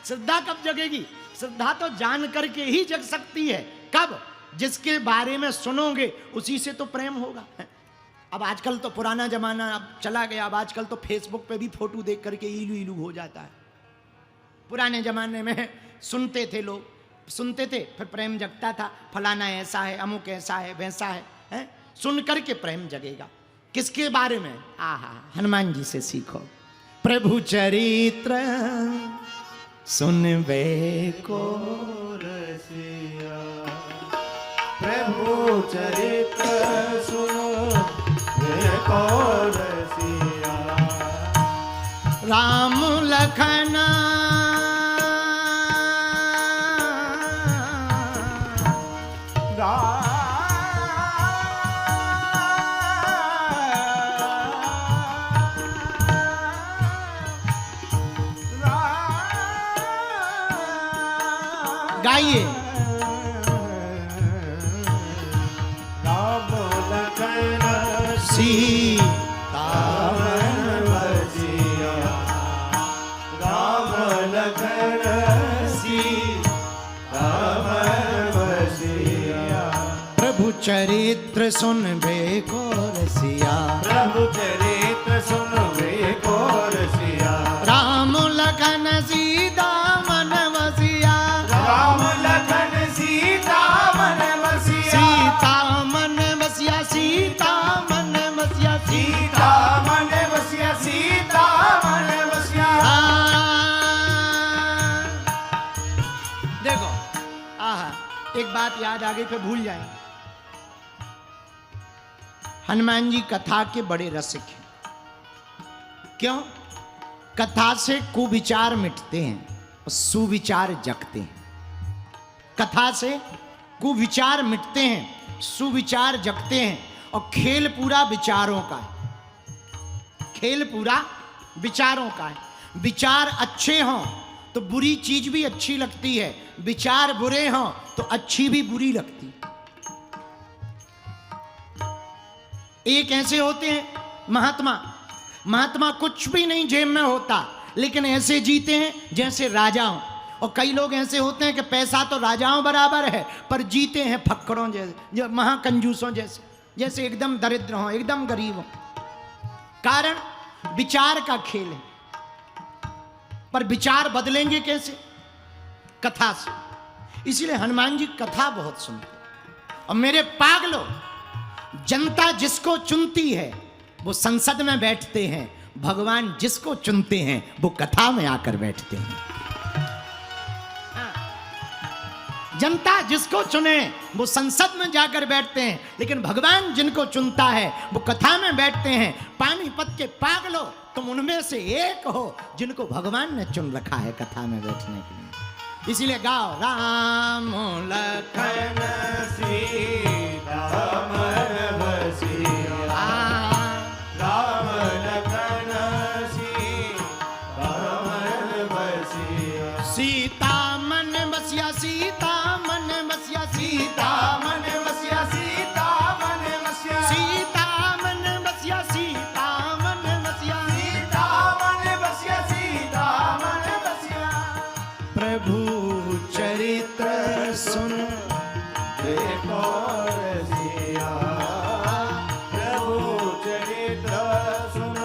श्रद्धा कब जगेगी? श्रद्धा तो जान करके ही जग सकती है। कब? जिसके बारे में सुनोगे उसी से तो प्रेम होगा। अब आजकल तो पुराना जमाना अब चला गया। अब आजकल तो फेसबुक पे भी फोटो देख करके इलू इलू हो जाता है। पुराने जमाने में सुनते थे लोग, सुनते थे फिर प्रेम जगता था। फलाना ऐसा है, अमुक ऐसा है, वैसा है? सुन करके प्रेम जगेगा। किसके बारे में? आहा, हनुमान जी से सीखो। प्रभु चरित्र सुनबे को रसिया, प्रभु चरित्र सुनबे को रसिया, राम लखन गाइए। राम लखन सीता बसिया, राम लखन सीता बसिया, प्रभु चरित्र सुनबे को रसिया, प्रभु चरित्र सुनबे को रसिया, राम लखन सीता मन बसिया, राम लखन सीता मन बसिया, सीता मन बसिया, सीता मन बसिया, सीता मन बसिया, सीता मन बसिया। देखो, आहा, एक बात याद आ गई फिर भूल जाएंगे। हनुमान जी कथा के बड़े रसिक हैं। क्यों? कथा से कुविचार मिटते हैं और सुविचार जगते हैं। कथा से कुविचार मिटते हैं, सुविचार जगते हैं। और खेल पूरा विचारों का है। खेल पूरा विचारों का है। विचार अच्छे हों तो बुरी चीज भी अच्छी लगती है, विचार बुरे हों तो अच्छी भी बुरी लगती है। एक ऐसे होते हैं महात्मा, महात्मा कुछ भी नहीं जेब में होता लेकिन ऐसे जीते हैं जैसे राजा हों। और कई लोग ऐसे होते हैं कि पैसा तो राजाओं बराबर है पर जीते हैं फक्कड़ों जैसे, जो महाकंजूसों जैसे, जैसे एकदम दरिद्र हों, एकदम गरीब हों। कारण विचार का खेल है। पर विचार बदलेंगे कैसे? कथा से। इसलिए हनुमान जी कथा बहुत सुनते हैं। और मेरे पागलों, जनता जिसको चुनती है वो संसद में बैठते हैं, भगवान जिसको चुनते हैं वो कथा में आकर बैठते हैं। जनता जिसको चुने वो संसद में जाकर बैठते हैं, लेकिन भगवान जिनको चुनता है वो कथा में बैठते हैं। पानीपत के पागलों, तुम उनमें से एक हो जिनको भगवान ने चुन रखा है कथा में बैठने के लिए। इसीलिए गाओ, राम लखन सीता मन बसिया, राम लखन सीता मन बसिया, सीता मन बसिया, सीता मन बसिया, सीता मन बसिया, सीता मन बसिया, सीता मन बसिया, सीता मन बसिया, सीता मन बसिया, सीता मन बसिया। प्रभु चरित्र सुन देखो रसिया, प्रभु चरित्र सुन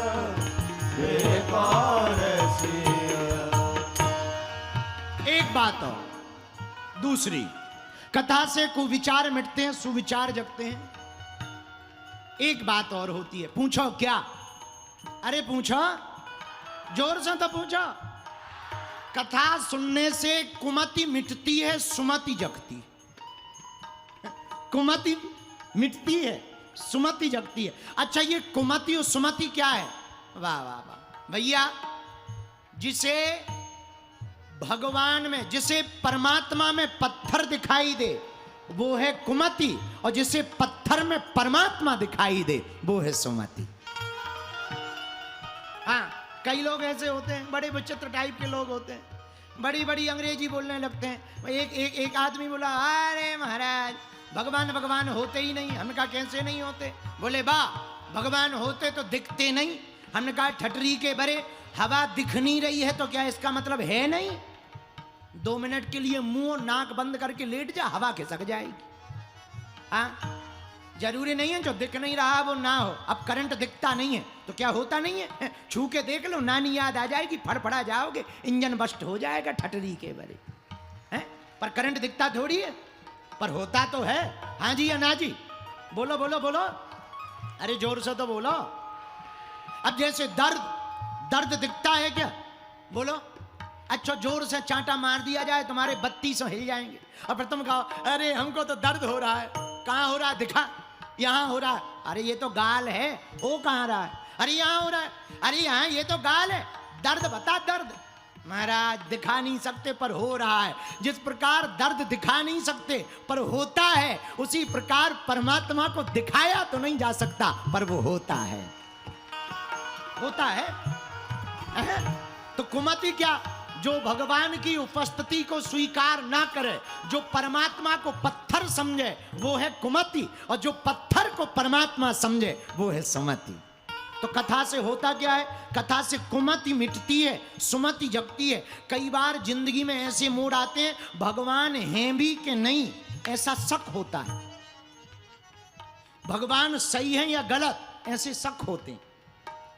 देखो रसिया। एक बात और दूसरी, कथा से कुविचार मिटते हैं, सुविचार जगते हैं। एक बात और होती है। पूछो क्या? अरे पूछो, जोर से तो पूछो। कथा सुनने से कुमति मिटती है, सुमति जगती है। कुमति मिटती है, सुमति जगती है। अच्छा, ये कुमति और सुमति क्या है? वाह वाह वाह भैया, जिसे भगवान में, जिसे परमात्मा में पत्थर दिखाई दे वो है कुमति, और जिसे पत्थर में परमात्मा दिखाई दे वो है सुमति। हाँ, कई लोग ऐसे होते हैं, बड़े विचित्र टाइप के लोग होते हैं, बड़ी बड़ी अंग्रेजी बोलने लगते हैं। एक आदमी बोला, अरे महाराज भगवान भगवान होते ही नहीं। हमने कहा कैसे नहीं होते? बोले वाह, भगवान होते तो दिखते नहीं। हमने कहा ठटरी के बरे, हवा दिख नहीं रही है तो क्या इसका मतलब है नहीं? 2 मिनट के लिए मुंह नाक बंद करके लेट जा, हवा खिसक जाएगी। हाँ, जरूरी नहीं है जो दिख नहीं रहा वो ना हो। अब करंट दिखता नहीं है तो क्या होता नहीं है? छू के देख लो, नानी याद आ जाएगी, फड़फड़ा जाओगे, इंजन बस्ट हो जाएगा ठटरी के बरे हैं। पर करंट दिखता थोड़ी है, पर होता तो है। हाँ जी या ना जी? बोलो बोलो बोलो, अरे जोर से तो बोलो। अब जैसे दर्द दिखता है क्या? बोलो। अच्छा, जोर से चांटा मार दिया जाए, तुम्हारे 32 हिल जाएंगे। और फिर तुम कहो अरे हमको तो दर्द हो रहा है। कहाँ हो रहा है? दिखा, यहाँ हो रहा है। अरे ये तो गाल है, वो कहाँ रहा है? अरे यहाँ हो रहा है। अरे यहाँ, ये तो गाल है। दर्द बता, दर्द। महाराज दिखा नहीं सकते पर हो रहा है। जिस प्रकार दर्द दिखा नहीं सकते पर होता है, उसी प्रकार परमात्मा को दिखाया तो नहीं जा सकता पर वो होता है, होता है। तो कुमति क्या? जो भगवान की उपस्थिति को स्वीकार ना करे, जो परमात्मा को पत्थर समझे, वो है कुमति। और जो पत्थर को परमात्मा समझे, वो है सुमति। तो कथा से होता क्या है? कथा से कुमति मिटती है, सुमति जगती है। कई बार जिंदगी में ऐसे मोड़ आते हैं, भगवान हैं भी कि नहीं, ऐसा शक होता है। भगवान सही है या गलत, ऐसे शक होते हैं।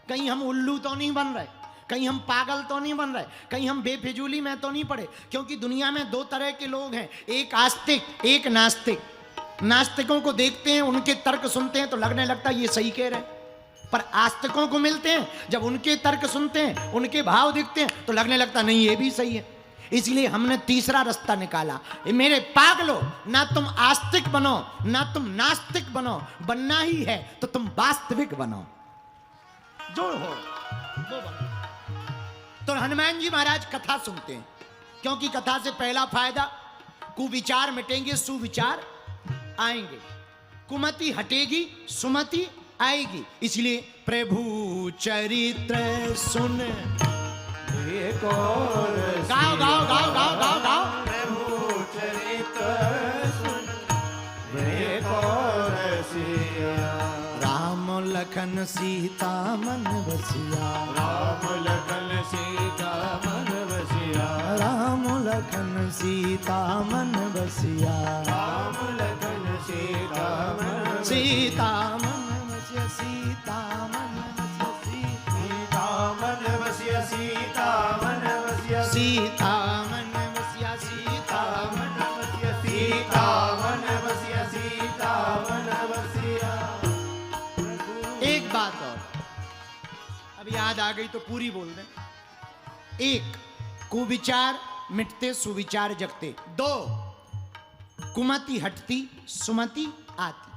कहीं हम उल्लू तो नहीं बन रहे, कहीं हम पागल तो नहीं बन रहे, कहीं हम बेफिजूली में तो नहीं पड़े। क्योंकि दुनिया में 2 तरह के लोग हैं, एक आस्तिक, एक नास्तिक। नास्तिकों को देखते हैं, उनके तर्क सुनते हैं तो लगने लगता है ये सही कह रहे हैं। पर आस्तिकों को मिलते हैं, जब उनके तर्क सुनते हैं, उनके भाव दिखते हैं तो लगने लगता नहीं ये भी सही है। इसलिए हमने तीसरा रास्ता निकाला। मेरे पागलो, ना तुम आस्तिक बनो, ना तुम नास्तिक बनो, बनना ही है तो तुम वास्तविक बनो, जो हो वो बनो। तो हनुमान जी महाराज कथा सुनते हैं, क्योंकि कथा से पहला फायदा, कुविचार मिटेंगे, सुविचार आएंगे, कुमति हटेगी, सुमति आएगी। इसलिए प्रभु चरित्र सुन, गाओ गाओ गाओ गाओ गाओ गाओ। प्रभु चरित्र सुन, राम लखन सीता मन बसिया, राम लखन सीता मन बसिया, राम लखन सीता मन बसिया, राम लखन सीता मन सीता मन बसिया, सीता मन बसिया, सीता मन बसिया, सीता मन बसिया, सीता मन बसिया, सीता मन बसिया, सीता मन बसिया, सीता मन बसिया। एक बात और, अब याद आ गई तो पूरी बोल दें। 1, कुविचार मिटते, सुविचार जगते। 2, कुमति हटती, सुमति आती।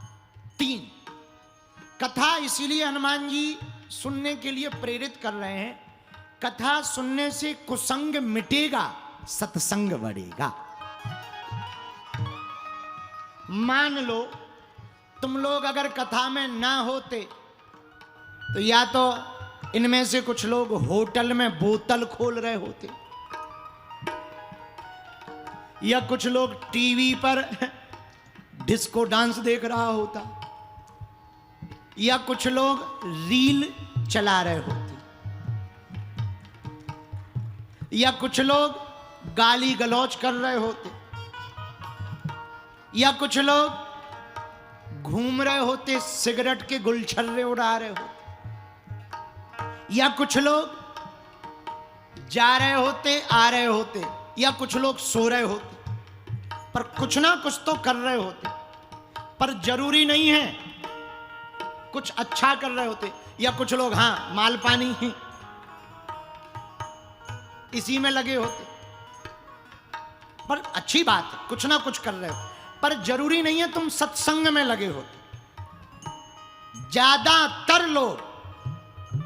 3, कथा इसीलिए हनुमान जी सुनने के लिए प्रेरित कर रहे हैं। कथा सुनने से कुसंग मिटेगा, सत्संग बढ़ेगा। मान लो तुम लोग अगर कथा में ना होते तो या तो इनमें से कुछ लोग होटल में बोतल खोल रहे होते, या कुछ लोग टीवी पर डिस्को डांस देख रहा होता, या कुछ लोग रील चला रहे होते, या कुछ लोग गाली गलौज कर रहे होते, या कुछ लोग घूम रहे होते, सिगरेट के गुलछर्रे उड़ा रहे होते, या कुछ लोग जा रहे होते, आ रहे होते, या कुछ लोग सो रहे होते। पर कुछ ना कुछ तो कर रहे होते, पर जरूरी नहीं है कुछ अच्छा कर रहे होते। या कुछ लोग हाँ माल पानी ही इसी में लगे होते, पर अच्छी बात है, कुछ ना कुछ कर रहे हो, पर जरूरी नहीं है तुम सत्संग में लगे होते। ज्यादातर लोग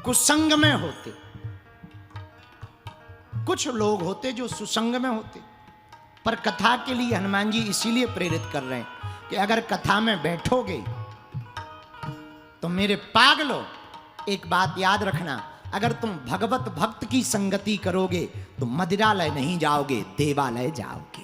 कुसंग में होते, कुछ लोग होते जो सुसंग में होते। पर कथा के लिए हनुमान जी इसीलिए प्रेरित कर रहे हैं कि अगर कथा में बैठोगे तो मेरे पागलो, एक बात याद रखना, अगर तुम भगवत भक्त की संगति करोगे तो मदिरालय नहीं जाओगे, देवालय जाओगे।